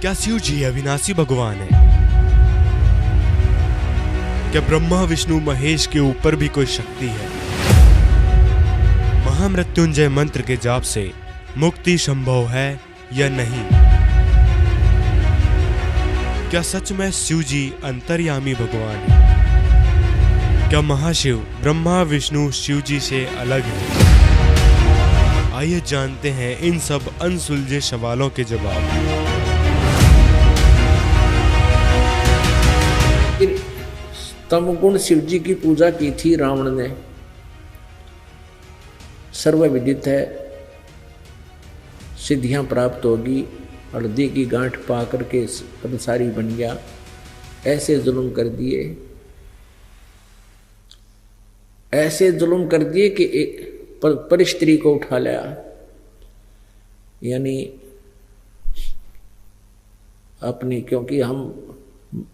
क्या शिव जी अविनाशी भगवान है? क्या ब्रह्मा विष्णु महेश के ऊपर भी कोई शक्ति है? महामृत्युंजय मंत्र के जाप से मुक्ति संभव है या नहीं? क्या सच में शिव जी अंतर्यामी भगवान है? क्या महाशिव ब्रह्मा विष्णु शिव जी से अलग है? आइए जानते हैं इन सब अनसुलझे सवालों के जवाब। तमगुण शिव जी की पूजा की थी रावण ने, सर्वविदित है, सिद्धियां प्राप्त होगी, हल्दी की गांठ पा करके पंसारी बन गया। ऐसे जुल्म कर दिए, ऐसे जुल्म कर दिए कि एक परिस्त्री को उठा लिया, यानी अपनी, क्योंकि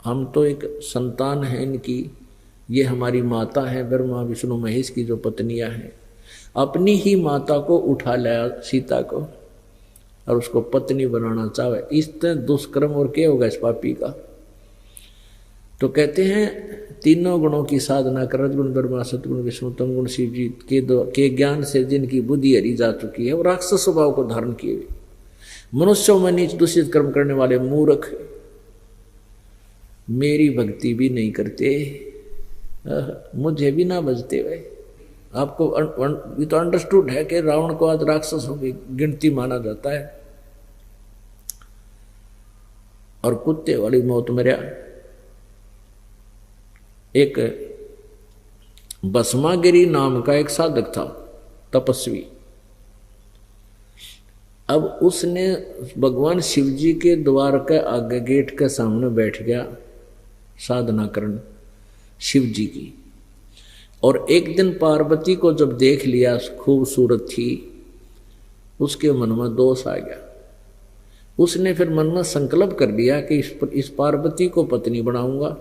हम तो एक संतान हैं इनकी, ये हमारी माता है ब्रह्मा विष्णु महेश की जो पत्नियां हैं, अपनी ही माता को उठा लाया सीता को और उसको पत्नी बनाना चाहे। इस तरह दुष्कर्म और क्या होगा इस पापी का? तो कहते हैं तीनों गुणों की साधना कर, रजगुण ब्रह्मा सतगुण विष्णु तम गुण शिव जी के ज्ञान से जिनकी बुद्धि हरी जा चुकी है, वो राक्षस स्वभाव को धारण किए हुए मनुष्यों में नीच दूषित कर्म करने वाले मूर्ख मेरी भक्ति भी नहीं करते, मुझे भी ना बजते हुए। आपको ये तो अंडरस्टूड है कि रावण को आज राक्षसों की गिनती माना जाता है और कुत्ते वाली मौत मरा। एक भस्मागिरी नाम का एक साधक था, तपस्वी। अब उसने भगवान शिव जी के द्वार के आगे गेट के सामने बैठ गया साधना करन शिव जी की। और एक दिन पार्वती को जब देख लिया, खूबसूरत थी, उसके मन में दोष आ गया। उसने फिर मन में संकल्प कर लिया कि इस पार्वती को पत्नी बनाऊंगा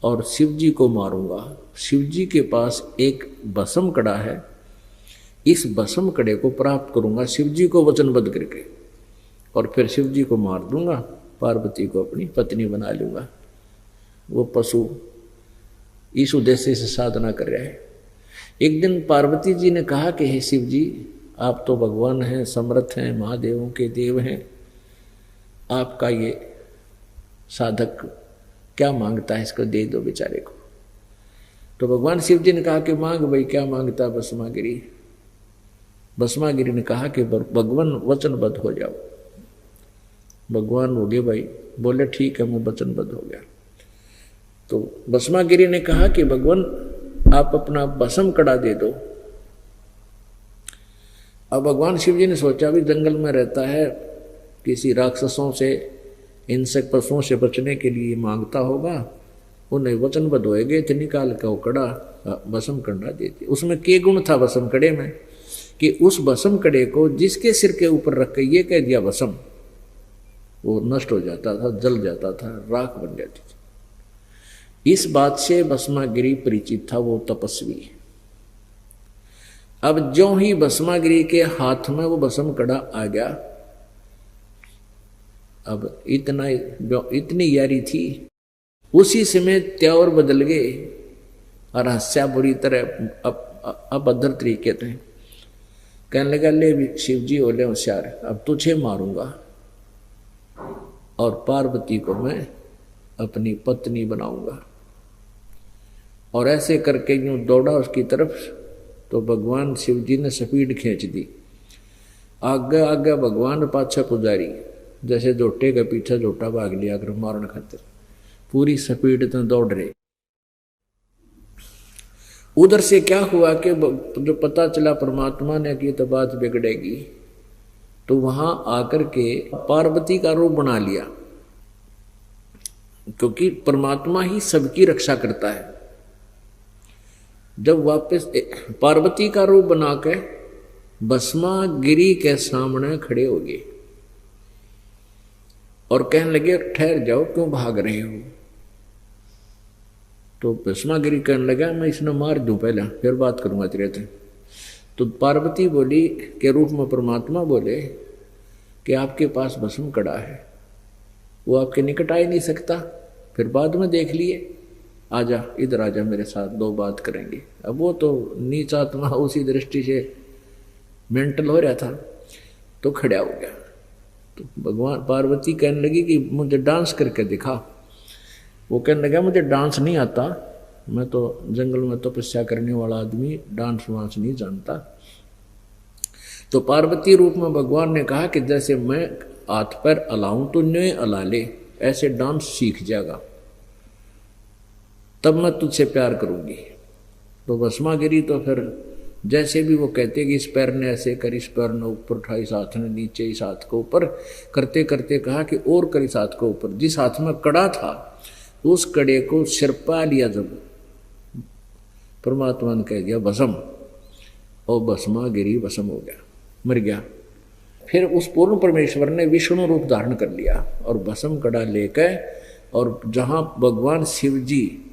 और शिव जी को मारूंगा। शिव जी के पास एक भस्म कड़ा है, इस भस्म कड़े को प्राप्त करूंगा शिव जी को वचनबद्ध करके, और फिर शिव जी को मार दूंगा, पार्वती को अपनी पत्नी बना लूंगा। वो पशु इस उद्देश्य से साधना कर रहा है। एक दिन पार्वती जी ने कहा कि हे शिव जी, आप तो भगवान हैं, समर्थ हैं, महादेवों के देव हैं, आपका ये साधक क्या मांगता है, इसको दे दो बेचारे को। तो भगवान शिव जी ने कहा कि मांग भाई, क्या मांगता है भस्मागिरी? भस्मागिरी ने कहा कि भगवान वचनबद्ध हो जाओ। भगवान हो गए भाई, बोले ठीक है मैं वचनबद्ध हो गया। तो भस्मागिरी ने कहा कि भगवान आप अपना भस्म कड़ा दे दो। अब भगवान शिव जी ने सोचा भी जंगल में रहता है, किसी राक्षसों से, हिंसक पशुओं से बचने के लिए मांगता होगा, उन्हें वचनबद्ध होएगे तो निकाल कर वो कड़ा भस्म कड़ा देती। उसमें के गुण था भस्म कड़े में कि उस भस्म कड़े को जिसके सिर के ऊपर रख के ये कह दिया भस्म, वो नष्ट हो जाता था, जल जाता था, राख बन जाती थी। इस बात से भस्मागिरी परिचित था, वो तपस्वी। अब जो ही भस्मागिरी के हाथ में वो भस्म कड़ा आ गया, अब इतनी यारी थी, उसी समय त्योर बदल गए और हंस्या बुरी तरह अभद्र तरीके थे। कहने लगा ले शिव जी बोले होशियार, अब तुझे मारूंगा और पार्वती को मैं अपनी पत्नी बनाऊंगा। और ऐसे करके यूं दौड़ा उसकी तरफ, तो भगवान शिव जी ने स्पीड खींच दी। आगे आगे भगवान पाछा पुजारी, जैसे जोटे के पीछे जोटा भाग लिया अगर मारने खातिर, पूरी स्पीड तो दौड़ रहे। उधर से क्या हुआ कि जो पता चला परमात्मा ने कि तो बात बिगड़ेगी, तो वहां आकर के पार्वती का रूप बना लिया, क्योंकि परमात्मा ही सबकी रक्षा करता है। जब वापस पार्वती का रूप बना के भस्मागिरी के सामने खड़े हो गए और कहने लगे ठहर जाओ, क्यों भाग रहे हो? तो भस्मागिरी कहने लगा मैं इसने मार दूं पहले, फिर बात करूंगा तेरे से। तो पार्वती बोली के रूप में परमात्मा बोले कि आपके पास भस्म कड़ा है, वो आपके निकट आ ही नहीं सकता। फिर बाद में देख लिए, आजा इधर आजा मेरे साथ, दो बात करेंगे। अब वो तो नीच आत्मा उसी दृष्टि से मेंटल हो रहा था, तो खड़ा हो गया। तो भगवान पार्वती कहने लगी कि मुझे डांस करके दिखा। वो कहने लगा मुझे डांस नहीं आता, मैं तो जंगल में तपस्या करने वाला आदमी, डांस वांस नहीं जानता। तो पार्वती रूप में भगवान ने कहा कि जैसे मैं हाथ पैर अलाऊं तो न्योय अला ले, ऐसे डांस सीख जाएगा, तब मैं तुझसे प्यार करूंगी। तो भस्मा गिरी तो फिर जैसे भी वो कहते कि इस पैर ने ऐसे कर, इस पैर ने ऊपर उठा, इस हाथ ने नीचे, इस हाथ को ऊपर, करते करते कहा कि और कर इस हाथ को ऊपर। जिस हाथ में कड़ा था उस कड़े को सिर पा लिया, जब परमात्मा ने कह दिया भस्म, और भस्मा गिरी भस्म हो गया, मर गया। फिर उस पूर्ण परमेश्वर ने विष्णु रूप धारण कर लिया और भस्म कड़ा लेकर, और जहां भगवान शिव जी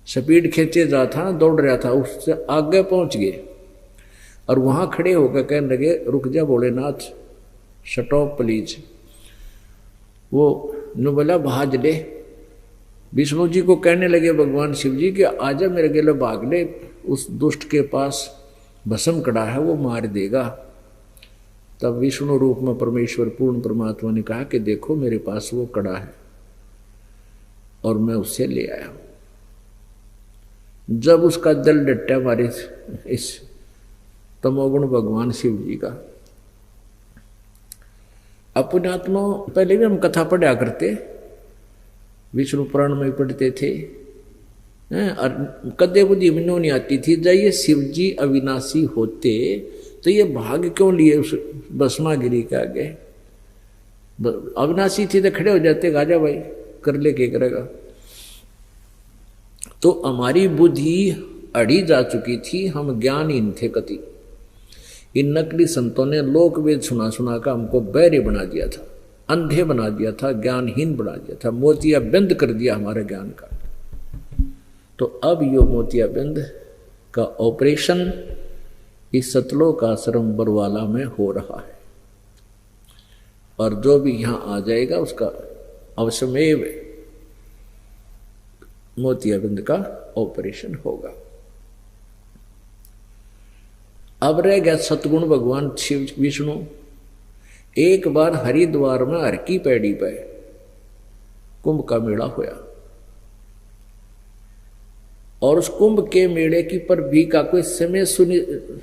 स्पीड खींचे जा था, दौड़ रहा था, उससे आगे पहुंच गए और वहां खड़े होकर कहने लगे रुक जा भोलेनाथ, स्टॉप प्लीज। वो ने बोला भाज ले। विष्णु जी को कहने लगे भगवान शिव जी कि आजा मेरे गेले भाग ले, उस दुष्ट के पास भस्म कड़ा है, वो मार देगा। तब विष्णु रूप में परमेश्वर पूर्ण परमात्मा ने कहा कि देखो मेरे पास वो कड़ा है और मैं उससे ले आया हूं। जब उसका दल डट्टा हमारे इस तमोगुण भगवान शिव जी का, अपने आत्मा, पहले भी हम कथा पढ़ा करते, विष्णु पुराण में पढ़ते थे, और कदे बुद्धि में नहीं आती थी। जब ये शिव जी अविनाशी होते तो ये भाग क्यों लिए उस भस्मागिरी के आगे? अविनाशी थी तो खड़े हो जाते, गाजा भाई कर ले, क्या करेगा। तो हमारी बुद्धि अड़ी जा चुकी थी, हम ज्ञानहीन थे कति। इन नकली संतों ने लोक वेद सुना सुना कर हमको बहरे बना दिया था, अंधे बना दिया था, ज्ञानहीन बना दिया था, मोतिया बंद कर दिया हमारे ज्ञान का। तो अब यो मोतिया बंद का ऑपरेशन इस सतलोक आश्रम बरवाला में हो रहा है, और जो भी यहां आ जाएगा उसका अवश्यमेव मोतियाबिंद का ऑपरेशन होगा। अब रह गया सतगुण भगवान शिव विष्णु। एक बार हरिद्वार में हर की पैड़ी पे कुंभ का मेला होया, और उस कुंभ के मेले की पर भी का कोई समय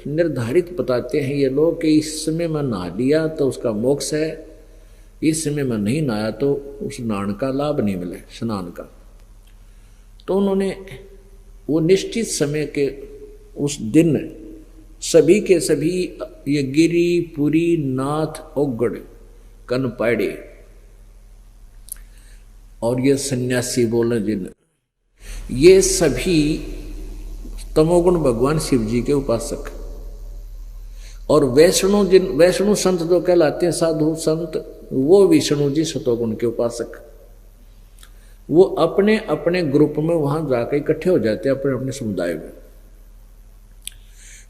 निर्धारित बताते हैं ये लोग कि इस समय में नहा लिया तो उसका मोक्ष है, इस समय में नहीं नहाया तो उस स्नान का लाभ नहीं मिले, स्नान का। तो उन्होंने वो निश्चित समय के उस दिन सभी के सभी ये गिरी पुरी नाथ ओगड़ कनपाड़े और ये सन्यासी बोले जिन, ये सभी तमोगुण भगवान शिव जी के उपासक, और वैष्णु जिन वैष्णु संत जो कहलाते हैं साधु संत, वो विष्णु जी सतोगुण के उपासक। वो अपने अपने ग्रुप में वहां जाकर इकट्ठे हो जाते हैं, अपने अपने समुदाय में।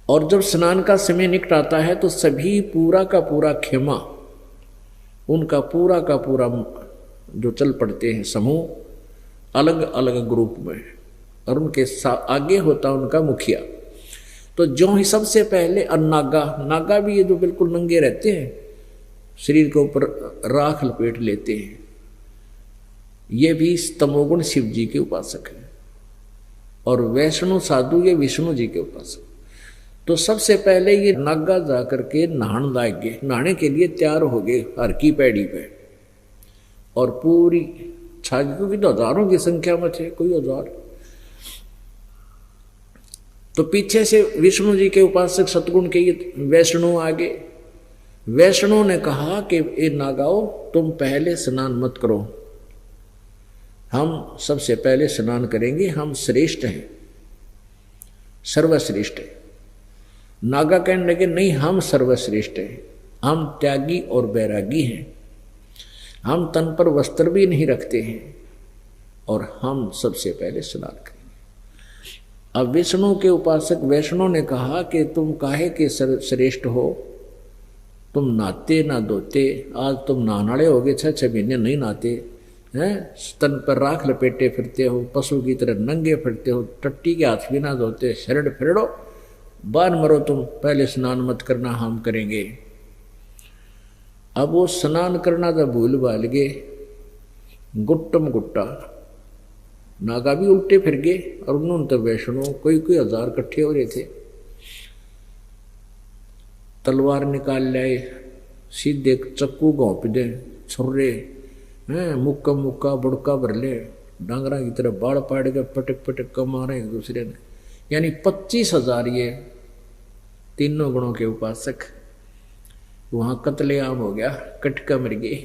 और जब स्नान का समय निकट आता है तो सभी पूरा का पूरा खेमा, उनका पूरा का पूरा जो चल पड़ते हैं समूह अलग अलग ग्रुप में, और उनके आगे होता उनका मुखिया। तो जो ही सबसे पहले नागा भी ये जो बिल्कुल नंगे रहते हैं, शरीर के ऊपर राख लपेट लेते हैं, ये भी तमोगुण शिव जी के उपासक हैं। और वैष्णु साधु ये विष्णु जी के उपासक। तो सबसे पहले ये नागा जाकर के नहाने लाग गए, नहाने के लिए तैयार हो गए हर की पैड़ी पे, और पूरी छाग, क्योंकि तो हजारों की संख्या में थे, कोई हजार। तो पीछे से विष्णु जी के उपासक सतगुण के ये वैष्णु आगे। वैष्णु ने कहा कि ए नागाओ तुम पहले स्नान मत करो, हम सबसे पहले स्नान करेंगे, हम श्रेष्ठ हैं, सर्वश्रेष्ठ हैं। नागा कहने लगे नहीं, हम सर्वश्रेष्ठ हैं, हम त्यागी और बैरागी हैं, हम तन पर वस्त्र भी नहीं रखते हैं, और हम सबसे पहले स्नान करेंगे। अब विष्णु के उपासक वैष्णु ने कहा कि तुम काहे के श्रेष्ठ हो, तुम नहाते ना धोते, आज तुम नहाने वाले हो गए, 6 महीने नहीं नहाते, हैं, स्तन पर राख लपेटे फिरते हो, पशु की तरह नंगे फिरते हो, टट्टी के हाथ भी ना धोते, शरण फिरड़ो, बाहर मरो तुम, पहले स्नान मत करना, हम करेंगे। अब वो स्नान करना तो भूल भाल गए, गुट्टम गुट्टा नागा भी उल्टे फिर गए, और उन्होंने तो वैष्णो कोई कोई 1000 इकट्ठे हो रहे थे, तलवार निकाल लाए, सीधे चक्कू घोंप दे, छुर्रे हैं, मुक्का मुक्का बुड़का भर ले, डांगरा की तरह बाढ़ पाड़ के पटक पटक का मारे एक दूसरे ने। यानी 25,000 ये तीनों गुणों के उपासक, वहां कत्लेआम हो गया, कटका मर गए,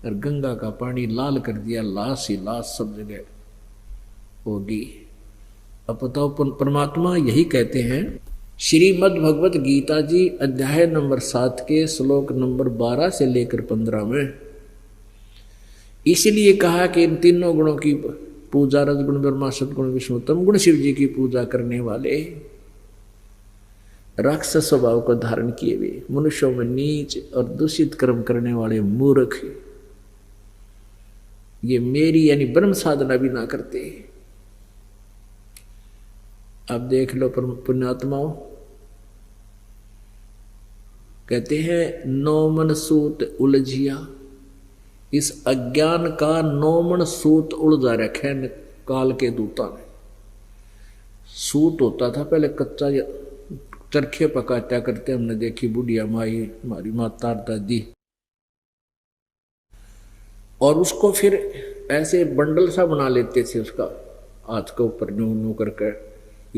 और गंगा का पानी लाल कर दिया, लाश ही लाश सब जगह होगी। अब बताओ, परमात्मा यही कहते हैं श्रीमद् भगवत गीता जी अध्याय नंबर 7 के श्लोक नंबर 12 से लेकर 15 में, इसलिए कहा कि इन तीनों गुणों की पूजा, रजगुण ब्रह्मा सदगुण विष्णु तम गुण शिव जी की पूजा करने वाले राक्षस स्वभाव को धारण किए हुए, मनुष्यों में नीच और दूषित कर्म करने वाले मूर्ख, ये मेरी यानी ब्रह्म साधना भी ना करते। अब देख लो पुण्यात्माओं, कहते हैं 9 मन सूत उलझिया, इस अज्ञान का 9 मन सूत उलझा रखे है काल के दूता ने। सूत होता था पहले कच्चा, चरखे पकाता करते, हमने देखी बुढ़िया माई, हमारी माता दादी, और उसको फिर ऐसे बंडल सा बना लेते थे, उसका हाथ के ऊपर न्यू न्यू करके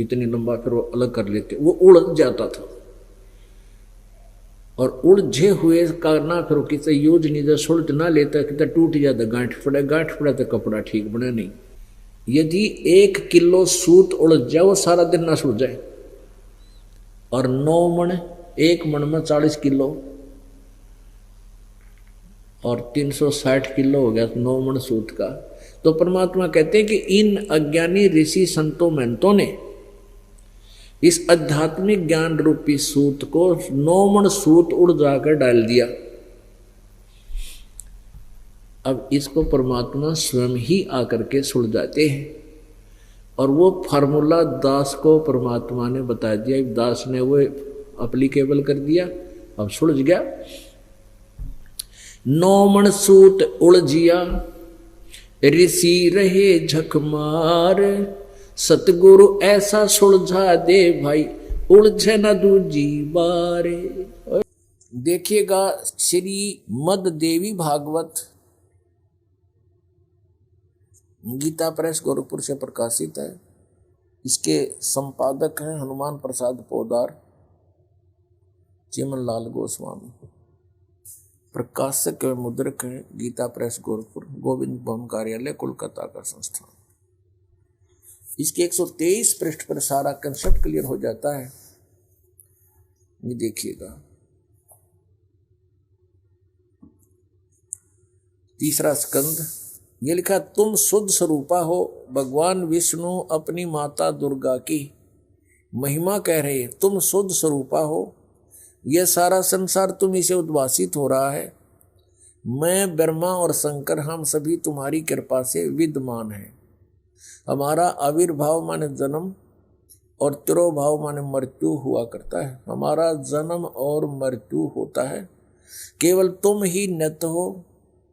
इतनी लंबा, फिर वो अलग कर लेते, वो उलझ जाता था। और उलझे हुए का ना फिर किसी यूज नहीं, जब सुलझ ना लेता कि टूट जाता, गांठ पड़ा तो कपड़ा ठीक बने नहीं। यदि 1 किलो सूत उलझ जाए, वो सारा दिन ना सुलझ जाए, और 9 मन, 1 मन में 40 किलो, और 360 किलो हो गया 9 मन सूत का। तो परमात्मा कहते हैं कि इन अज्ञानी ऋषि संतों महंतों ने इस आध्यात्मिक ज्ञान रूपी सूत को 9 मन सूत उड़ जाकर डाल दिया। अब इसको परमात्मा स्वयं ही आकर के सुलझाते हैं, और वो फार्मूला दास को परमात्मा ने बता दिया, दास ने वो अप्लीकेबल कर दिया, अब सुलझ गया। 9 मन सूत उलझिया, ऋषि रहे झक मार, सतगुरु ऐसा सुलझा दे भाई, उलझे न दूजी बारे। देखिएगा श्री मद देवी भागवत गीता प्रेस गोरखपुर से प्रकाशित है। इसके संपादक हैं हनुमान प्रसाद पोदार, चिमन लाल गोस्वामी, प्रकाशक एवं मुद्रक है गीता प्रेस गोरखपुर, गोविंद भवन कार्यालय कोलकाता का संस्थान। इसके 123 पृष्ठ पर सारा कंसेप्ट क्लियर हो जाता है। ये देखिएगा, तीसरा स्कंद, ये लिखा, तुम शुद्ध स्वरूपा हो, भगवान विष्णु अपनी माता दुर्गा की महिमा कह रहे, तुम शुद्ध स्वरूपा हो, यह सारा संसार तुम्ही से उद्भासित हो रहा है। मैं ब्रह्मा और शंकर हम सभी तुम्हारी कृपा से विद्यमान हैं। हमारा आविर्भाव माने जन्म और तिरोभाव माने मृत्यु हुआ करता है। हमारा जन्म और मृत्यु होता है, केवल तुम ही नित्य हो,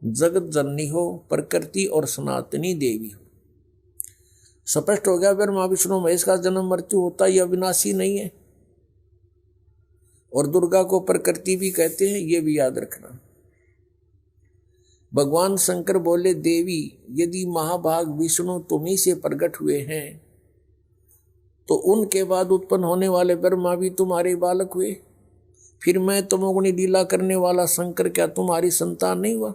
जगत जननी हो, प्रकृति और सनातनी देवी हो। स्पष्ट हो गया, ब्रह्मा विष्णु महेश का जन्म मृत्यु होता है, यह अविनाशी नहीं है। और दुर्गा को प्रकृति भी कहते हैं, ये भी याद रखना। भगवान शंकर बोले, देवी यदि महाभाग विष्णु तुम्ही से प्रकट हुए हैं, तो उनके बाद उत्पन्न होने वाले ब्रह्मा भी तुम्हारे बालक हुए, फिर मैं तमोगुणी लीला करने वाला शंकर क्या तुम्हारी संतान नहीं हुआ?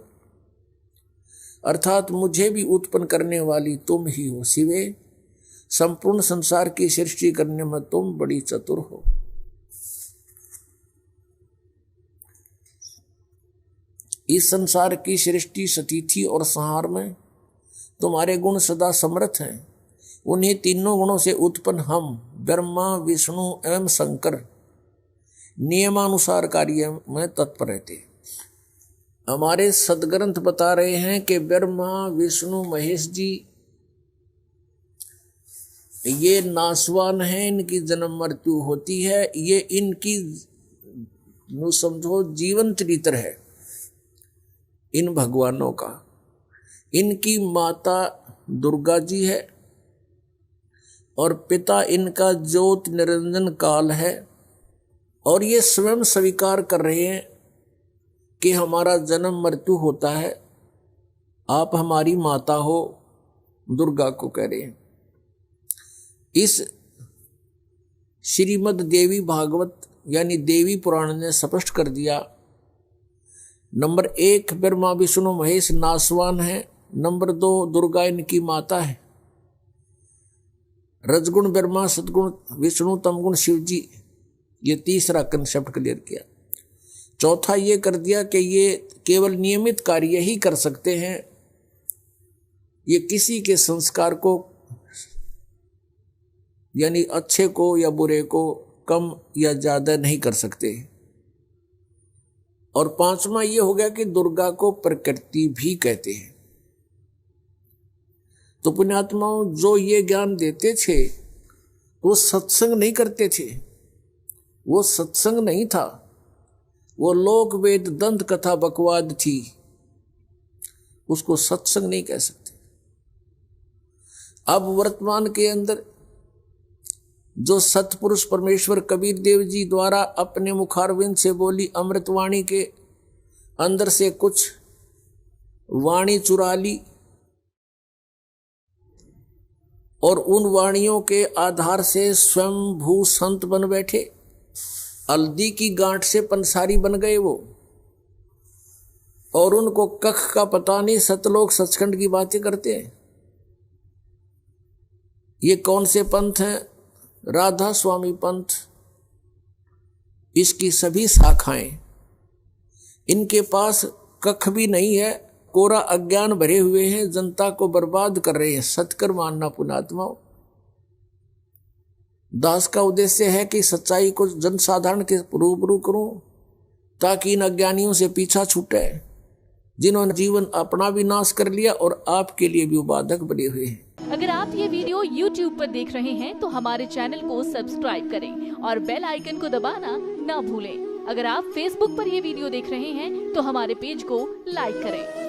अर्थात मुझे भी उत्पन्न करने वाली तुम ही हो शिवे, संपूर्ण संसार की सृष्टि करने में तुम बड़ी चतुर हो। इस संसार की सृष्टि स्थिति और संहार में तुम्हारे गुण सदा समर्थ हैं। उन्हीं तीनों गुणों से उत्पन्न हम ब्रह्मा विष्णु एवं शंकर नियमानुसार कार्य में तत्पर रहते। हमारे सदग्रंथ बता रहे हैं कि ब्रह्मा विष्णु महेश जी ये नासवान हैं, इनकी जन्म मृत्यु होती है, ये इनकी नु समझो जीवन चरित्र है इन भगवानों का। इनकी माता दुर्गा जी है और पिता इनका ज्योत निरंजन काल है, और ये स्वयं स्वीकार कर रहे हैं कि हमारा जन्म मृत्यु होता है, आप हमारी माता हो, दुर्गा को कह रहे हैं। इस श्रीमद् देवी भागवत यानी देवी पुराण ने स्पष्ट कर दिया, नंबर 1 ब्रह्मा विष्णु महेश नासवान है, नंबर 2 दुर्गा इनकी माता है, रजगुण ब्रह्मा सदगुण विष्णु तमगुण शिव जी, ये तीसरा कंसेप्ट क्लियर किया। चौथा ये कर दिया कि ये केवल नियमित कार्य ही कर सकते हैं, ये किसी के संस्कार को यानी अच्छे को या बुरे को कम या ज्यादा नहीं कर सकते। और पांचवा ये हो गया कि दुर्गा को प्रकृति भी कहते हैं। तो पुण्यात्माओं जो ये ज्ञान देते थे वो सत्संग नहीं करते थे, वो सत्संग नहीं था, वो लोक वेद दंत कथा बकवाद थी, उसको सत्संग नहीं कह सकते। अब वर्तमान के अंदर जो सतपुरुष परमेश्वर कबीर देव जी द्वारा अपने मुखारविंद से बोली अमृतवाणी के अंदर से कुछ वाणी चुरा ली और उन वाणियों के आधार से स्वयं भू संत बन बैठे, हल्दी की गांठ से पंसारी बन गए वो, और उनको कख का पता नहीं, सतलोक सचखंड की बातें करते हैं। ये कौन से पंथ हैं? राधा स्वामी पंथ, इसकी सभी शाखाएं, इनके पास कख भी नहीं है, कोरा अज्ञान भरे हुए हैं, जनता को बर्बाद कर रहे हैं। सत्कर मानना पुण्यात्माओं, दास का उद्देश्य है कि सच्चाई को जनसाधारण के रूबरू करूं ताकि इन अज्ञानियों से पीछा छूटे जिन्होंने जीवन अपना भी नाश कर लिया और आपके लिए भी उबाधक बने हुए हैं। अगर आप ये वीडियो YouTube पर देख रहे हैं तो हमारे चैनल को सब्सक्राइब करें और बेल आइकन को दबाना ना भूलें। अगर आप Facebook पर ये वीडियो देख रहे हैं तो हमारे पेज को लाइक करें।